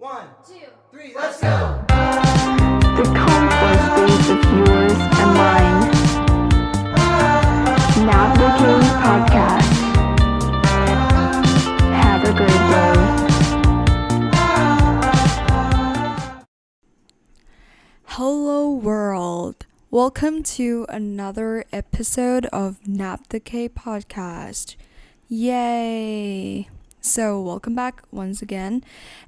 1, 2, 3, let's go! The comfort space is yours and mine. Navigating Podcast. Have a great day. Hello world. Welcome to another episode of Nap the K podcast. Yay! So welcome back once again.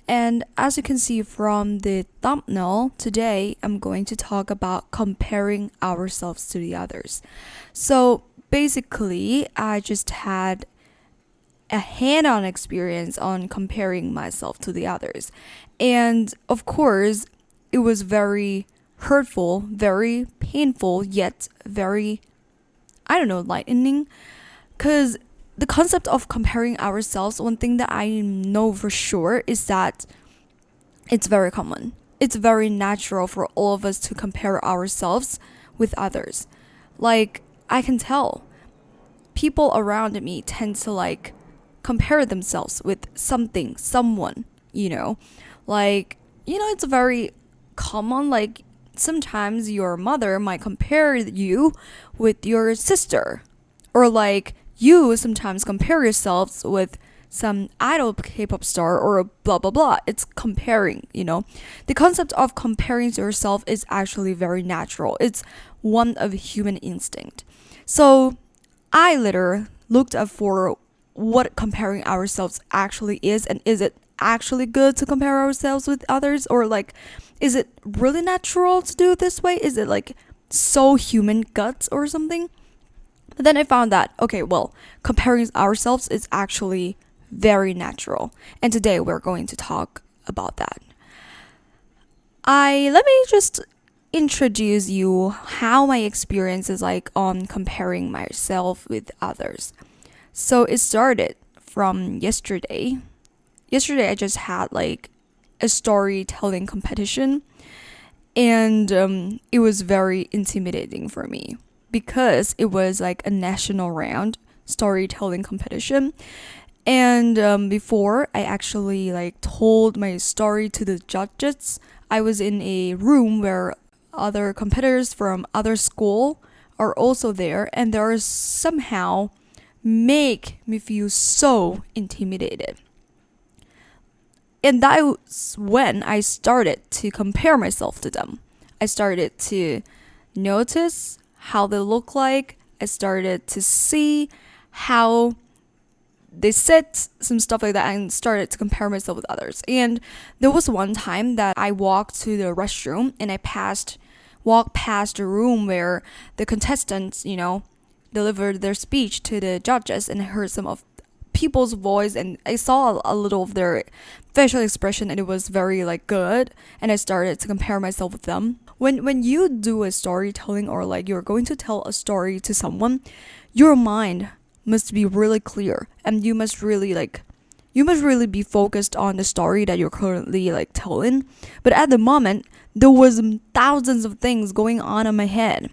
And as you can see from the thumbnail, today I'm going to talk about comparing ourselves to the others. So basically, I just had a hand-on experience on comparing myself to the others. And of course, it was very hurtful, very painful, yet very, lightening. Because the concept of comparing ourselves, one thing that I know for sure is that it's very common. It's very natural for all of us to compare ourselves with others. Like, I can tell people around me tend to compare themselves with something, someone, it's very common. Sometimes your mother might compare you with your sister, or you sometimes compare yourselves with some idol K-pop star or blah blah blah. It's comparing. The concept of comparing to yourself is actually very natural. It's one of human instinct. So I later looked up for what comparing ourselves actually is, and is it actually good to compare ourselves with others, or is it really natural to do it this way? Is it so human guts or something? But then I found that comparing ourselves is actually very natural, and today we're going to talk about that. Let me just introduce you how my experience is on comparing myself with others. So it started from yesterday. Yesterday I just had a storytelling competition, and it was very intimidating for me because it was a national round storytelling competition. And before I actually told my story to the judges, I was in a room where other competitors from other school are also there, and they are somehow make me feel so intimidated. And that was when I started to compare myself to them. I started to notice how they look like. I started to see how they sit, some stuff like that, and started to compare myself with others. And there was one time that I walked to the restroom, and I walked past the room where the contestants, delivered their speech to the judges, and I heard some of people's voice, and I saw a little of their facial expression, and it was very good, and I started to compare myself with them. When you do a storytelling, or you're going to tell a story to someone, your mind must be really clear, and you must really be focused on the story that you're currently telling. But at the moment, there was thousands of things going on in my head.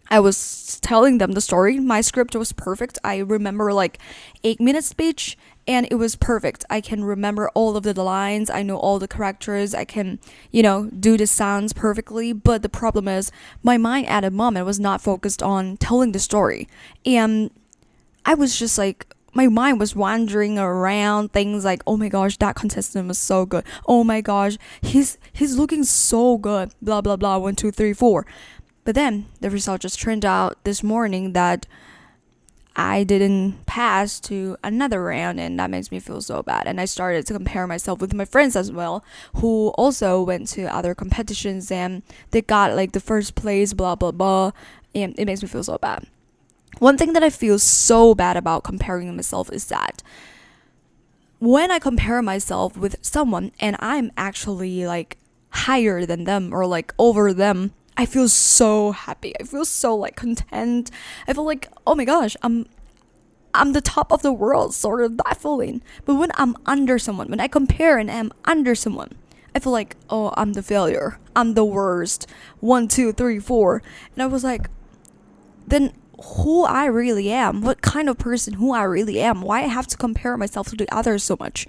I was telling them the story. My script was perfect. I remember 8-minute speech, and it was perfect. I can remember all of the lines. I know all the characters. I can, do the sounds perfectly. But the problem is my mind at the moment was not focused on telling the story. And I was just my mind was wandering around things oh my gosh, that contestant was so good. Oh my gosh, he's looking so good. Blah, blah, blah, 1, 2, 3, 4. But then the result just turned out this morning that I didn't pass to another round, and that makes me feel so bad. And I started to compare myself with my friends as well, who also went to other competitions, and they got the first place, blah, blah, blah. And it makes me feel so bad. One thing that I feel so bad about comparing myself is that when I compare myself with someone and I'm actually higher than them or over them, I feel so happy. I feel so content. I feel oh my gosh, I'm the top of the world, sort of that feeling. But when I'm under someone, when I compare and I'm under someone, I feel oh, I'm the failure. I'm the worst. 1, 2, 3, 4. And I was then who I really am, what kind of person who I really am, why I have to compare myself to the others so much.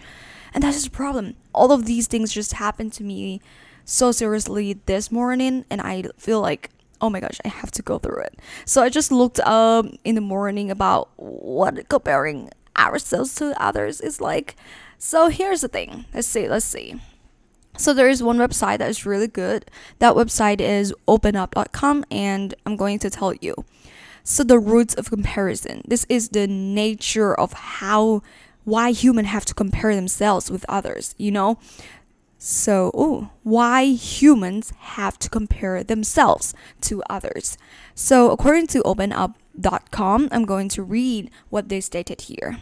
And that is the problem. All of these things just happened to me so seriously this morning, and I feel like, oh my gosh, I have to go through it. So I just looked up in the morning about what comparing ourselves to others is like. So here's the thing. Let's see. So there is one website that is really good. That website is openup.com, and I'm going to tell you. So the roots of comparison. This is the nature of why humans have to compare themselves with others, you know? So, why humans have to compare themselves to others. So according to openup.com, I'm going to read what they stated here.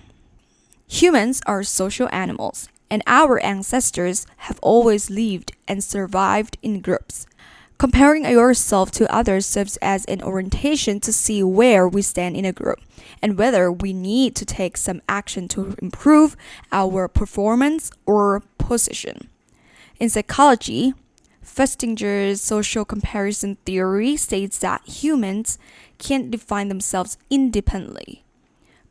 Humans are social animals, and our ancestors have always lived and survived in groups. Comparing yourself to others serves as an orientation to see where we stand in a group and whether we need to take some action to improve our performance or position. In psychology, Festinger's social comparison theory states that humans can't define themselves independently,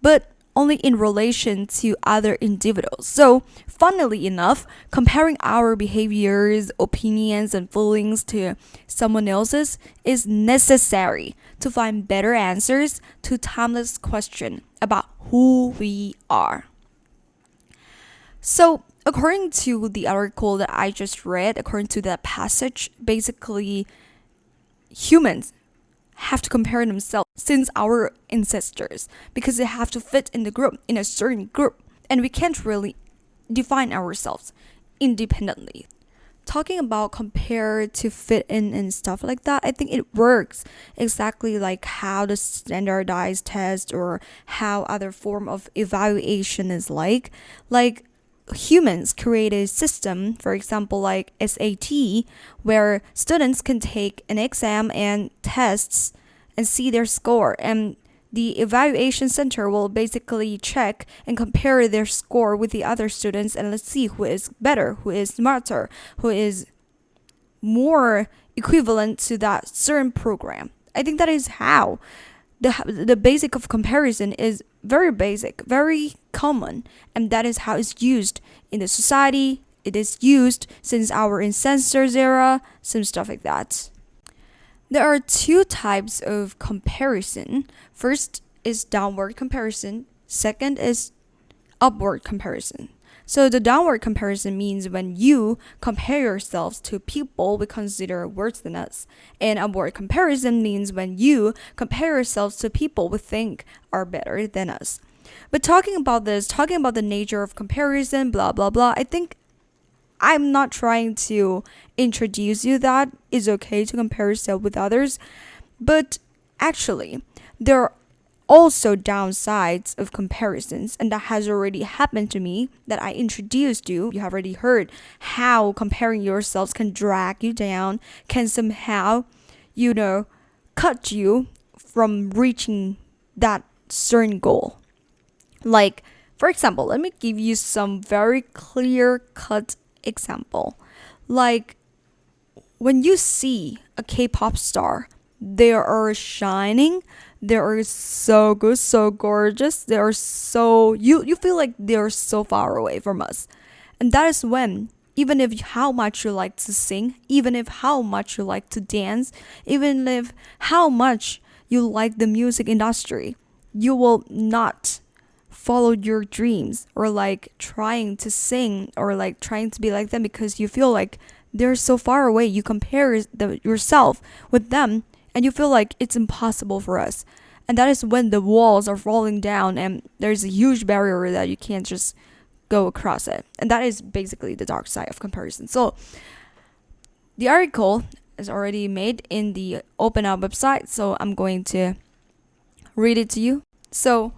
but only in relation to other individuals. So, funnily enough, comparing our behaviors, opinions, and feelings to someone else's is necessary to find better answers to timeless question about who we are. So, according to the article that I just read, according to that passage, basically humans have to compare themselves since our ancestors because they have to fit in the group, in a certain group, and we can't really define ourselves independently. Talking about compare to fit in and stuff like that, I think it works exactly like how the standardized test or how other form of evaluation is like humans create a system, for example, like SAT, where students can take an exam and tests and see their score. And the evaluation center will basically check and compare their score with the other students, and let's see who is better, who is smarter, who is more equivalent to that certain program. I think that is how the basic of comparison is very basic, very common, and that is how it's used in the society. It is used since our ancestors era, some stuff like that. There are two types of comparison. First is downward comparison. Second is upward comparison. So the downward comparison means when you compare yourselves to people we consider worse than us. And upward comparison means when you compare yourselves to people we think are better than us. But talking about the nature of comparison, blah, blah, blah, I think I'm not trying to introduce you that it's okay to compare yourself with others. But actually, there are also downsides of comparisons, and that has already happened to me that I introduced you. You have already heard how comparing yourselves can drag you down, can somehow, cut you from reaching that certain goal. Like, for example, let me give you some very clear-cut example. Like, when you see a K-pop star, they are shining, they are so good, so gorgeous, they are so, you feel like they're so far away from us. And that is when, even if how much you like to sing, even if how much you like to dance, even if how much you like the music industry, you will not follow your dreams or like trying to sing or like trying to be like them because you feel like they're so far away. You compare yourself with them and you feel like it's impossible for us. And that is when the walls are falling down and there's a huge barrier that you can't just go across it. And that is basically the dark side of comparison. So the article is already made in the Open Up website, so I'm going to read it to you. So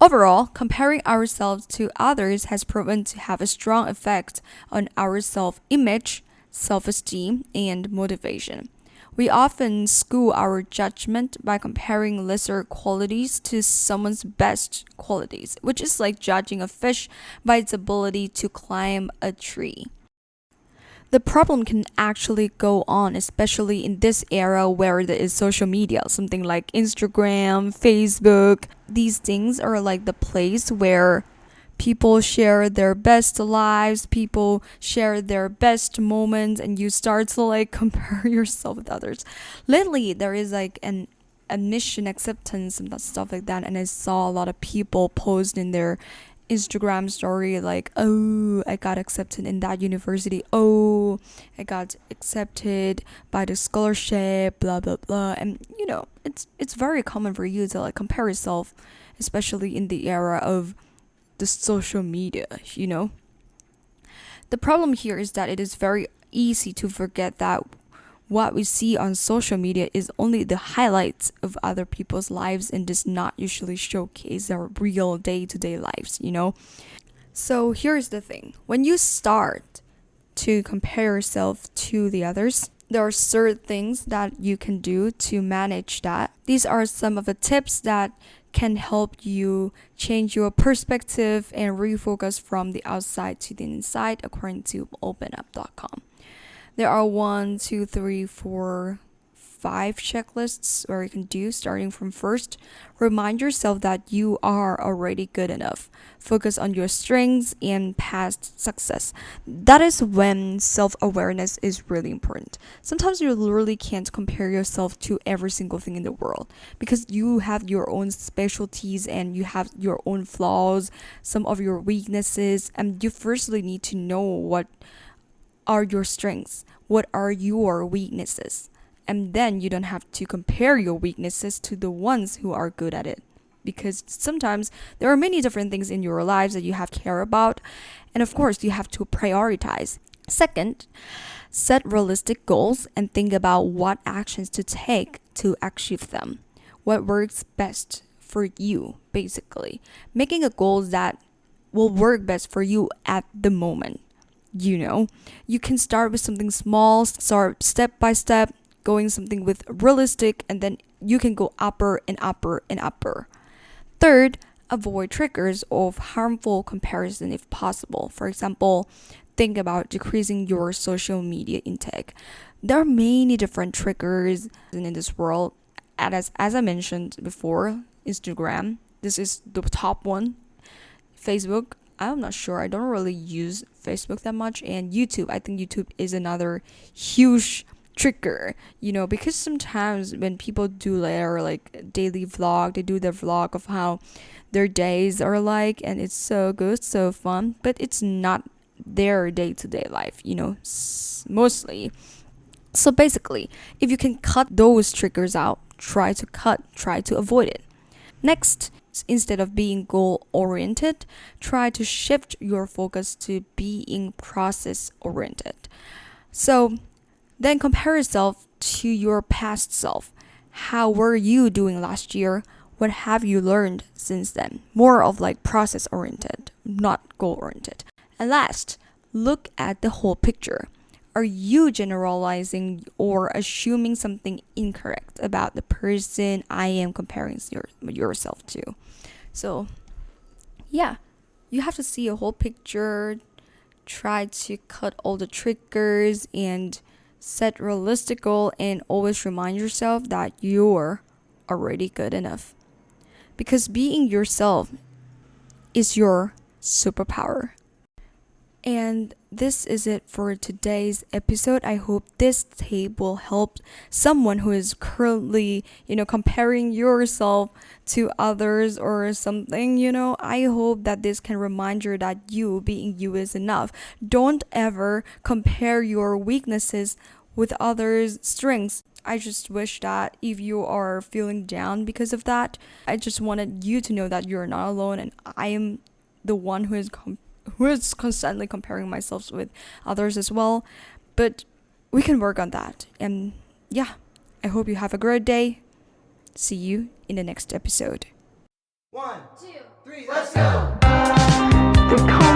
overall, comparing ourselves to others has proven to have a strong effect on our self-image, self-esteem, and motivation. We often school our judgment by comparing lesser qualities to someone's best qualities, which is like judging a fish by its ability to climb a tree. The problem can actually go on, especially in this era where there is social media, something like Instagram, Facebook. These things are like the place where People share their best lives, people share their best moments, and you start to like compare yourself with others. Lately, there is like an admission acceptance and that stuff like that, and I saw a lot of people post in their Instagram story like, oh, I got accepted in that university, oh, I got accepted by the scholarship, blah blah blah. And you know, it's very common for you to like compare yourself, especially in the era of the social media, you know. The problem here is that it is very easy to forget that what we see on social media is only the highlights of other people's lives and does not usually showcase their real day-to-day lives, you know. So here's the thing. When you start to compare yourself to the others, there are certain things that you can do to manage that. These are some of the tips that can help you change your perspective and refocus from the outside to the inside, according to openup.com. There are 1, 2, 3, 4, 5 checklists where you can do, starting from first. Remind yourself that you are already good enough. Focus on your strengths and past success. That is when self-awareness is really important. Sometimes you literally can't compare yourself to every single thing in the world because you have your own specialties and you have your own flaws, some of your weaknesses, and you firstly need to know what are your strengths, what are your weaknesses, and then you don't have to compare your weaknesses to the ones who are good at it, because sometimes there are many different things in your lives that you have to care about, and of course you have to prioritize. Second, set realistic goals and think about what actions to take to achieve them. What works best for you, basically. Making a goal that will work best for you at the moment. You know, you can start with something small, start step by step, going something with realistic, and then you can go upper and upper and upper. Third, avoid triggers of harmful comparison if possible. For example, think about decreasing your social media intake. There are many different triggers in this world. As I mentioned before, Instagram, this is the top one. Facebook, I'm not sure. I don't really use Facebook that much. And YouTube, I think YouTube is another huge trigger, you know, because sometimes when people do their like daily vlog, they do their vlog of how their days are like, and it's so good, so fun, but it's not their day-to-day life, you know, mostly. So basically, if you can cut those triggers out, try to avoid it. Next, instead of being goal-oriented, try to shift your focus to being process-oriented. So then compare yourself to your past self. How were you doing last year? What have you learned since then? More of like process-oriented, not goal-oriented. And last, look at the whole picture. Are you generalizing or assuming something incorrect about the person I am comparing yourself to? So, yeah, you have to see a whole picture, try to cut all the triggers, and set realistic goal, and always remind yourself that you're already good enough. Because being yourself is your superpower. And this is it for today's episode. I hope this tape will help someone who is currently, comparing yourself to others or something, I hope that this can remind you that you being you is enough. Don't ever compare your weaknesses with others' strengths. I just wish that if you are feeling down because of that, I just wanted you to know that you're not alone, and I am the one who is constantly comparing myself with others as well. But we can work on that. And yeah, I hope you have a great day. See you in the next episode. 1, 2, 3, let's go! The